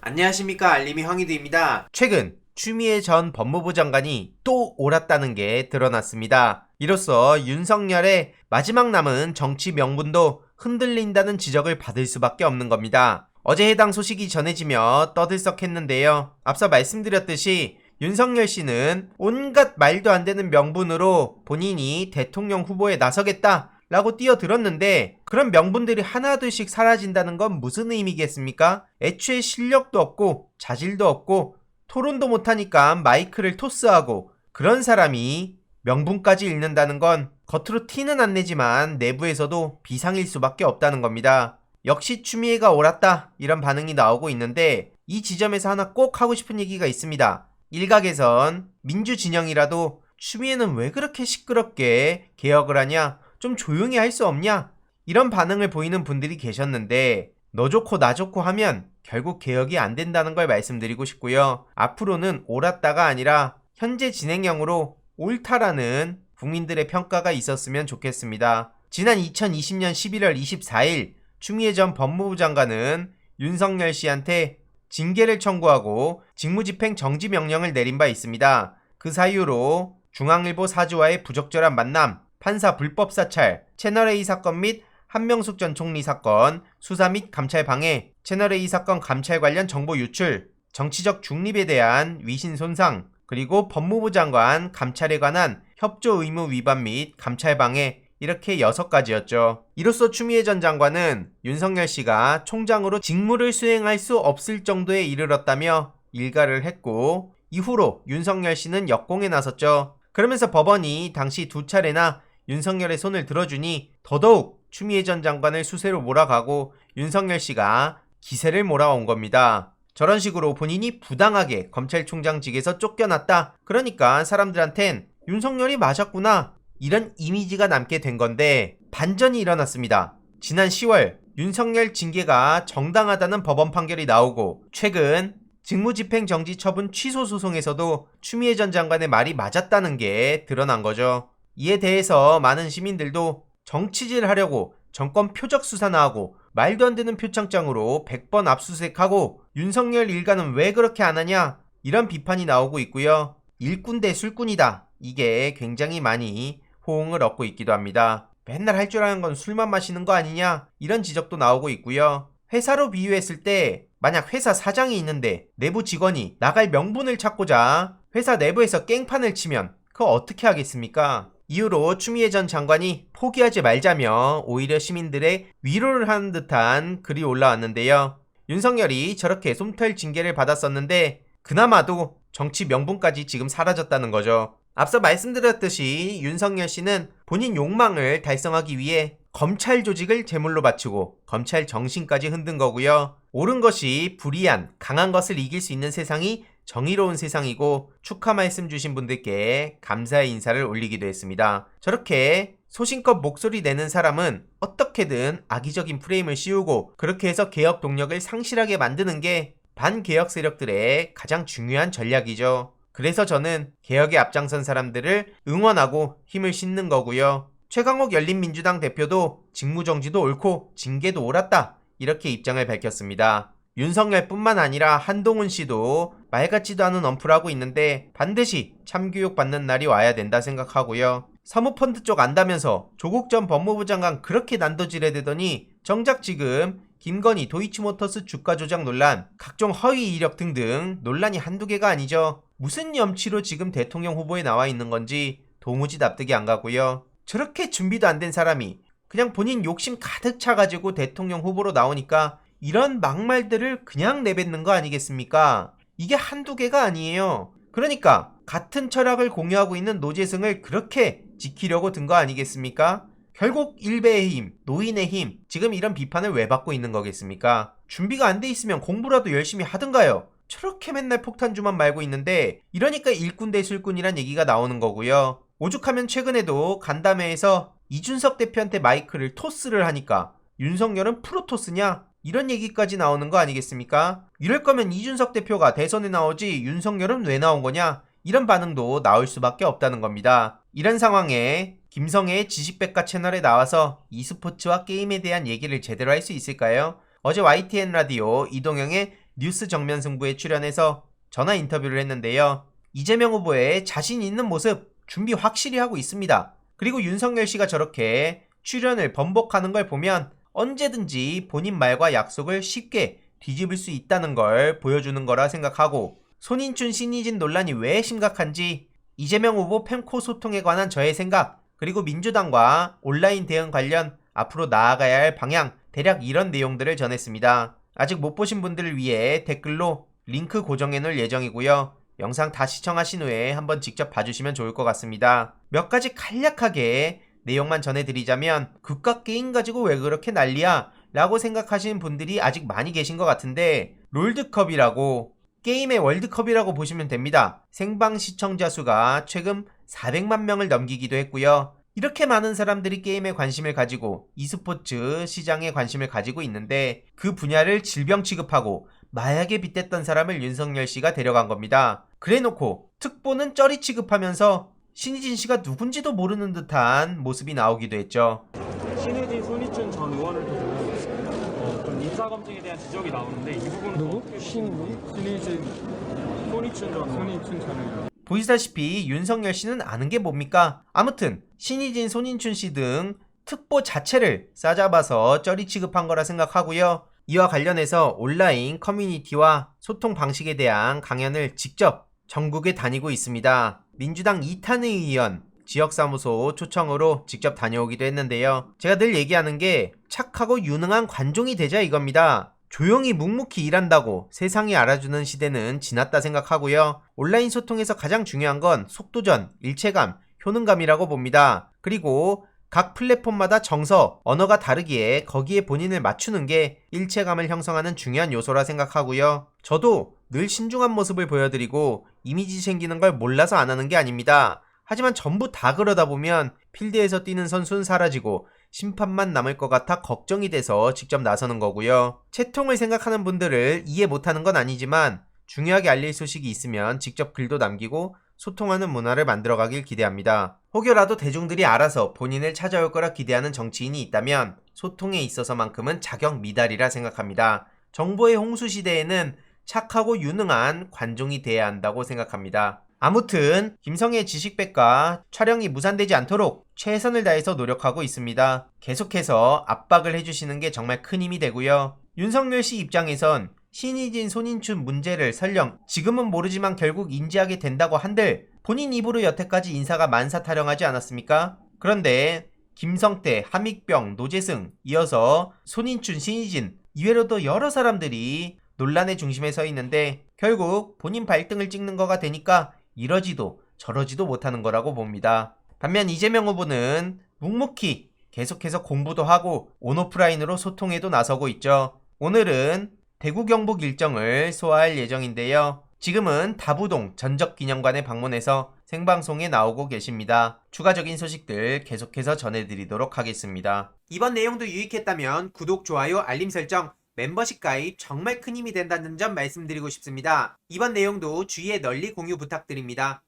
안녕하십니까, 알림이 황희두입니다. 최근 추미애 전 법무부 장관이 또 옳았다는 게 드러났습니다. 이로써 윤석열의 마지막 남은 정치 명분도 흔들린다는 지적을 받을 수밖에 없는 겁니다. 어제 해당 소식이 전해지며 떠들썩했는데요. 앞서 말씀드렸듯이 윤석열 씨는 온갖 말도 안 되는 명분으로 본인이 대통령 후보에 나서겠다 라고 뛰어들었는데, 그런 명분들이 하나둘씩 사라진다는 건 무슨 의미겠습니까? 애초에 실력도 없고 자질도 없고 토론도 못하니까 마이크를 토스하고, 그런 사람이 명분까지 잃는다는 건 겉으로 티는 안 내지만 내부에서도 비상일 수밖에 없다는 겁니다. 역시 추미애가 옳았다, 이런 반응이 나오고 있는데, 이 지점에서 하나 꼭 하고 싶은 얘기가 있습니다. 일각에선 민주진영이라도 추미애는 왜 그렇게 시끄럽게 개혁을 하냐, 좀 조용히 할 수 없냐, 이런 반응을 보이는 분들이 계셨는데, 너 좋고 나 좋고 하면 결국 개혁이 안 된다는 걸 말씀드리고 싶고요. 앞으로는 옳았다가 아니라 현재 진행형으로 옳다라는 국민들의 평가가 있었으면 좋겠습니다. 지난 2020년 11월 24일 추미애 전 법무부 장관은 윤석열 씨한테 징계를 청구하고 직무집행 정지 명령을 내린 바 있습니다. 그 사유로 중앙일보 사주와의 부적절한 만남, 판사 불법 사찰, 채널A 사건 및 한명숙 전 총리 사건 수사 및 감찰 방해, 채널A 사건 감찰 관련 정보 유출, 정치적 중립에 대한 위신 손상, 그리고 법무부 장관 감찰에 관한 협조 의무 위반 및 감찰 방해, 이렇게 6가지였죠. 이로써 추미애 전 장관은 윤석열 씨가 총장으로 직무를 수행할 수 없을 정도에 이르렀다며 일가를 했고, 이후로 윤석열 씨는 역공에 나섰죠. 그러면서 법원이 당시 2차례나 윤석열의 손을 들어주니 더더욱 추미애 전 장관을 수세로 몰아가고 윤석열 씨가 기세를 몰아온 겁니다. 저런 식으로 본인이 부당하게 검찰총장직에서 쫓겨났다, 그러니까 사람들한텐 윤석열이 맞았구나, 이런 이미지가 남게 된 건데, 반전이 일어났습니다. 지난 10월 윤석열 징계가 정당하다는 법원 판결이 나오고, 최근 직무집행정지 처분 취소 소송에서도 추미애 전 장관의 말이 맞았다는 게 드러난 거죠. 이에 대해서 많은 시민들도 정치질 하려고 정권 표적 수사나 하고 말도 안 되는 표창장으로 100번 압수수색하고 윤석열 일가는 왜 그렇게 안 하냐, 이런 비판이 나오고 있고요. 일꾼 대 술꾼이다, 이게 굉장히 많이 호응을 얻고 있기도 합니다. 맨날 할 줄 아는 건 술만 마시는 거 아니냐, 이런 지적도 나오고 있고요. 회사로 비유했을 때 만약 회사 사장이 있는데 내부 직원이 나갈 명분을 찾고자 회사 내부에서 깽판을 치면 그거 어떻게 하겠습니까? 이후로 추미애 전 장관이 포기하지 말자며 오히려 시민들의 위로를 하는 듯한 글이 올라왔는데요. 윤석열이 저렇게 솜털 징계를 받았었는데 그나마도 정치 명분까지 지금 사라졌다는 거죠. 앞서 말씀드렸듯이 윤석열 씨는 본인 욕망을 달성하기 위해 검찰 조직을 제물로 바치고 검찰 정신까지 흔든 거고요. 옳은 것이 불의한, 강한 것을 이길 수 있는 세상이 정의로운 세상이고, 축하 말씀 주신 분들께 감사의 인사를 올리기도 했습니다. 저렇게 소신껏 목소리 내는 사람은 어떻게든 악의적인 프레임을 씌우고 그렇게 해서 개혁 동력을 상실하게 만드는 게 반개혁 세력들의 가장 중요한 전략이죠. 그래서 저는 개혁에 앞장선 사람들을 응원하고 힘을 싣는 거고요. 최강욱 열린민주당 대표도 직무정지도 옳고 징계도 옳았다, 이렇게 입장을 밝혔습니다. 윤석열뿐만 아니라 한동훈 씨도 말 같지도 않은 언플을 하고 있는데 반드시 참교육 받는 날이 와야 된다 생각하고요. 사모펀드 쪽 안다면서 조국 전 법무부 장관 그렇게 난도질해대더니 정작 지금 김건희 도이치모터스 주가 조작 논란, 각종 허위 이력 등등 논란이 한두 개가 아니죠. 무슨 염치로 지금 대통령 후보에 나와 있는 건지 도무지 납득이 안 가고요. 저렇게 준비도 안 된 사람이 그냥 본인 욕심 가득 차가지고 대통령 후보로 나오니까 이런 막말들을 그냥 내뱉는 거 아니겠습니까? 이게 한두 개가 아니에요. 그러니까 같은 철학을 공유하고 있는 노재승을 그렇게 지키려고 든 거 아니겠습니까? 결국 일베의 힘, 노인의 힘, 지금 이런 비판을 왜 받고 있는 거겠습니까? 준비가 안 돼 있으면 공부라도 열심히 하든가요. 저렇게 맨날 폭탄주만 말고 있는데, 이러니까 일꾼 대 술꾼이란 얘기가 나오는 거고요. 오죽하면 최근에도 간담회에서 이준석 대표한테 마이크를 토스를 하니까 윤석열은 프로토스냐, 이런 얘기까지 나오는 거 아니겠습니까? 이럴 거면 이준석 대표가 대선에 나오지 윤석열은 왜 나온 거냐, 이런 반응도 나올 수밖에 없다는 겁니다. 이런 상황에 김성애의 지식백과 채널에 나와서 e스포츠와 게임에 대한 얘기를 제대로 할 수 있을까요? 어제 YTN 라디오 이동영의 뉴스 정면 승부에 출연해서 전화 인터뷰를 했는데요. 이재명 후보의 자신 있는 모습 준비 확실히 하고 있습니다. 그리고 윤석열 씨가 저렇게 출연을 번복하는 걸 보면 언제든지 본인 말과 약속을 쉽게 뒤집을 수 있다는 걸 보여주는 거라 생각하고, 손인춘 신의진 논란이 왜 심각한지, 이재명 후보 펜코 소통에 관한 저의 생각, 그리고 민주당과 온라인 대응 관련 앞으로 나아가야 할 방향, 대략 이런 내용들을 전했습니다. 아직 못 보신 분들을 위해 댓글로 링크 고정해 놓을 예정이고요. 영상 다 시청하신 후에 한번 직접 봐주시면 좋을 것 같습니다. 몇 가지 간략하게 내용만 전해드리자면, 국가 게임 가지고 왜 그렇게 난리야? 라고 생각하시는 분들이 아직 많이 계신 것 같은데, 롤드컵이라고, 게임의 월드컵이라고 보시면 됩니다. 생방 시청자 수가 최근 400만 명을 넘기기도 했고요. 이렇게 많은 사람들이 게임에 관심을 가지고 e스포츠 시장에 관심을 가지고 있는데, 그 분야를 질병 취급하고 마약에 빗댔던 사람을 윤석열 씨가 데려간 겁니다. 그래놓고 특보는 쩌리 취급하면서 신의진 씨가 누군지도 모르는 듯한 모습이 나오기도 했죠. 신의진, 손희춘 전 의원을 두고 좀 인사검증에 대한 지적이 나오는데, 이 부분은 누구? 신의진, 손희춘 전 의원. 보시다시피 윤석열 씨는 아는 게 뭡니까? 아무튼 신의진, 손인춘 씨 등 특보 자체를 싸잡아서 쩌리 취급한 거라 생각하고요. 이와 관련해서 온라인 커뮤니티와 소통 방식에 대한 강연을 직접 전국에 다니고 있습니다. 민주당 이탄의 의원 지역사무소 초청으로 직접 다녀오기도 했는데요. 제가 늘 얘기하는 게 착하고 유능한 관종이 되자 이겁니다. 조용히 묵묵히 일한다고 세상이 알아주는 시대는 지났다 생각하고요. 온라인 소통에서 가장 중요한 건 속도전, 일체감, 효능감이라고 봅니다. 그리고 각 플랫폼마다 정서, 언어가 다르기에 거기에 본인을 맞추는 게 일체감을 형성하는 중요한 요소라 생각하고요. 저도 늘 신중한 모습을 보여드리고 이미지 챙기는 걸 몰라서 안 하는 게 아닙니다. 하지만 전부 다 그러다 보면 필드에서 뛰는 선수는 사라지고 심판만 남을 것 같아 걱정이 돼서 직접 나서는 거고요. 채통을 생각하는 분들을 이해 못하는 건 아니지만 중요하게 알릴 소식이 있으면 직접 글도 남기고 소통하는 문화를 만들어가길 기대합니다. 혹여라도 대중들이 알아서 본인을 찾아올 거라 기대하는 정치인이 있다면 소통에 있어서만큼은 자격 미달이라 생각합니다. 정보의 홍수 시대에는 착하고 유능한 관종이 돼야 한다고 생각합니다. 아무튼 김성의 지식백과 촬영이 무산되지 않도록 최선을 다해서 노력하고 있습니다. 계속해서 압박을 해주시는 게 정말 큰 힘이 되고요. 윤석열 씨 입장에선 신의진, 손인춘 문제를 설령 지금은 모르지만 결국 인지하게 된다고 한들 본인 입으로 여태까지 인사가 만사타령하지 않았습니까? 그런데 김성태, 함익병, 노재승, 이어서 손인춘, 신의진, 이외로도 여러 사람들이 논란의 중심에 서 있는데 결국 본인 발등을 찍는 거가 되니까 이러지도 저러지도 못하는 거라고 봅니다. 반면 이재명 후보는 묵묵히 계속해서 공부도 하고 온오프라인으로 소통에도 나서고 있죠. 오늘은 대구 경북 일정을 소화할 예정인데요. 지금은 다부동 전적기념관에 방문해서 생방송에 나오고 계십니다. 추가적인 소식들 계속해서 전해드리도록 하겠습니다. 이번 내용도 유익했다면 구독, 좋아요, 알림 설정, 멤버십 가입 정말 큰 힘이 된다는 점 말씀드리고 싶습니다. 이번 내용도 주위에 널리 공유 부탁드립니다.